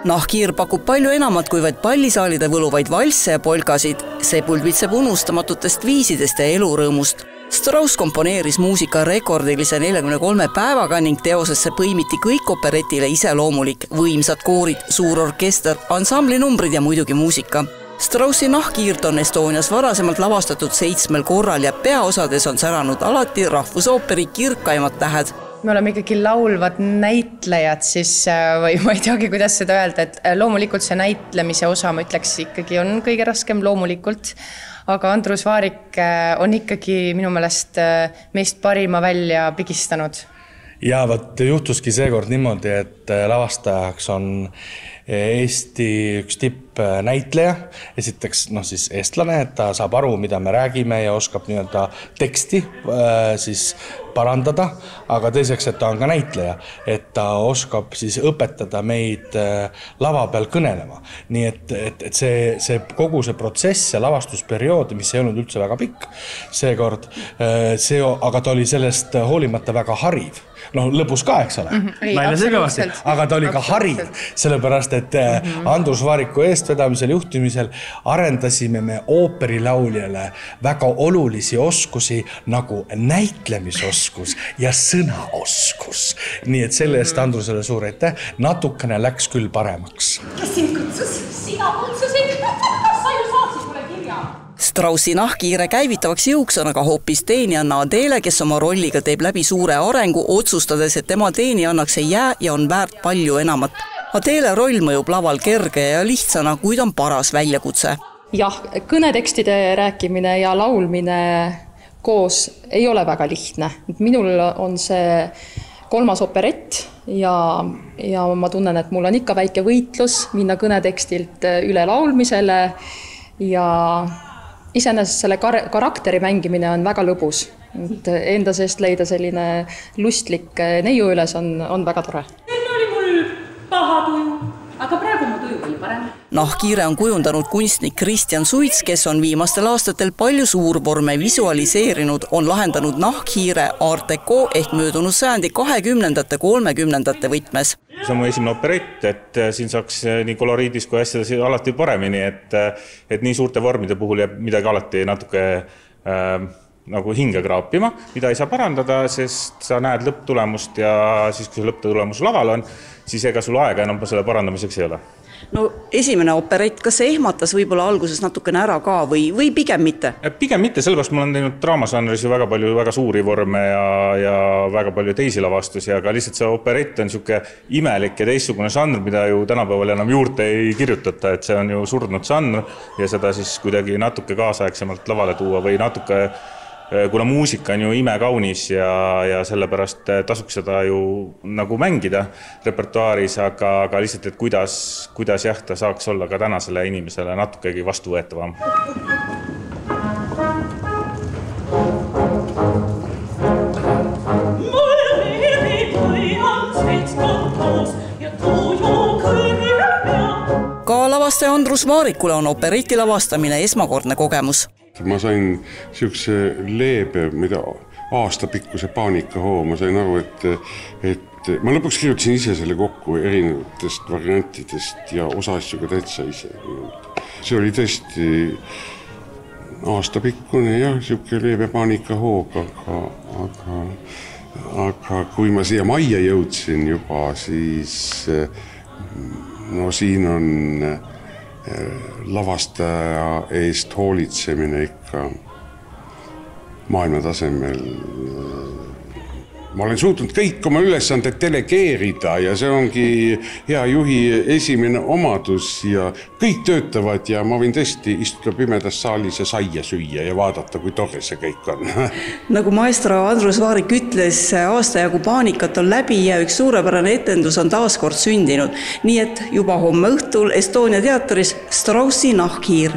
Nahkhiir pakub palju enamat kui vaid pallisaalide võluvaid valsse ja polkasid. See pulbitseb unustamatutest viisidest ja elurõõmust. Strauss komponeeris muusika rekordilise 43 päevaga ning teosesse põimiti kõik operetile iseloomulik, võimsad koorid, suur orkester, ansamblinumbrid ja muidugi muusika. Straussi Nahkhiirt on Estonias varasemalt lavastatud 7 korral ja peaosades on säranud alati rahvusooperi kirkaimad tähed. Me oleme ikkagi laulvad näitlejad siis, või ma ei teagi, kuidas seda öelda, et loomulikult see näitlemise osa, ma ütleks, ikkagi on kõige raskem loomulikult, aga Andrus Vaarik on ikkagi minu meelest meist parima välja pigistanud. Ja võt juhtuski seekord niimoodi, et lavastajaks on Eesti üks tipp näitleja, esiteks siis eestlane, et ta saab aru, mida me räägime ja oskab nii-öelda teksti siis parandada, aga teiseks, et ta on ka näitleja, et ta oskab siis õpetada meid lava peal kõnelema. Nii et see kogu see protsess ja lavastusperiood, mis ei olnud üldse väga pikk seekord, aga ta oli sellest hoolimata väga hariv. Lõpus ka, eks ole, aga ta oli ka hariv, sellepärast, et Andrus Vaariku eestvedamisel juhtimisel arendasime me ooperilauljale väga olulisi oskusi nagu näitlemisoskus ja sõnaoskus. Nii et selle eest Andrusele suur aitäh, natukene läks küll paremaks. Kes sind kutsus? Sina kutsusid? Sa ju saatsid mulle kirja. Straussi Nahkhiire käivitavaks jõuks on aga hoopis teenijanna Adele, kes oma rolliga teeb läbi suure arengu, otsustades, et tema teenijannaks ei jää ja on väärt palju enamat. Adele roll mõjub laval kerge ja lihtsana, kuid on paras väljakutse. Jah, kõnetekstide rääkimine ja laulmine koos ei ole väga lihtne. Minul on see 3. operett ja ma tunnen, et mul on ikka väike võitlus minna kõnetekstilt üle laulmisele ja iseenesest selle karakteri mängimine on väga lõbus. Enda seest leida selline lustlik neiu üles on väga tore. Enne oli mul paha tuju, aga praegu mu tuju oli parem. Nahkhiire on kujundanud kunstnik Kristjan Suits, kes on viimastel aastatel palju suurvorme visualiseerinud, on lahendanud Nahkhiire Art Deco ehk möödunud sajandi 20. 30. võtmes. See on mu esimene operett, et siin saaks nii koloriidis kui asjades alati paremini, et nii suurte vormide puhul jääb midagi alati natuke nagu hinge kraapima, mida ei saa parandada, sest sa näed lõpptulemust ja siis, kui see lõpptulemus laval on, siis ega sul aega enam selle parandamiseks ei ole. Esimene operett, kas see ehmatas võib-olla alguses natukene ära ka või pigem mitte? Pigem mitte, sellepärast ma olen teinud draamasanris ju väga palju väga suuri vorme ja väga palju teisi lavastusi, aga lihtsalt see operett on niisugune imelik ja teistsugune žanr, mida ju tänapäeval enam juurde ei kirjutata, et see on ju surnud žanr ja seda siis kuidagi natuke kaasaegsemalt lavale tuua või natuke, kuna muusika on ju imekaunis ja sellepärast tasuks seda ju nagu mängida repertuaaris, aga lihtsalt, et kuidas jah, ta saaks olla ka tänasele inimesele natukegi vastuvõetavam. Ka lavastaja Andrus Vaarikule on opereti lavastamine esmakordne kogemus. Ma sain niisuguse leebe, mida aastapikkuse paanikahoo, ma sain aru, et ma lõpuks kirjutasin ise selle kokku erinevatest variantidest ja osa asju ka täitsa ise. See oli tõesti aastapikkune ja niisugune leebe paanikahooga, aga kui ma siia majja jõudsin juba, siis siin on lavastaja eest hoolitsemine ikka maailma tasemel. Ma olen suutnud kõik oma ülesanded delegeerida ja see ongi hea juhi esimene omadus ja kõik töötavad ja ma võin tõesti istuda pimedas saalis ja saia süüa ja vaadata, kui tore see kõik on. Nagu maestro Andrus Vaarik ütles, aastajagu paanikat on läbi ja üks suurepärane etendus on taaskord sündinud. Nii et juba homme õhtul Estonia teatris Straussi Nahkhiir.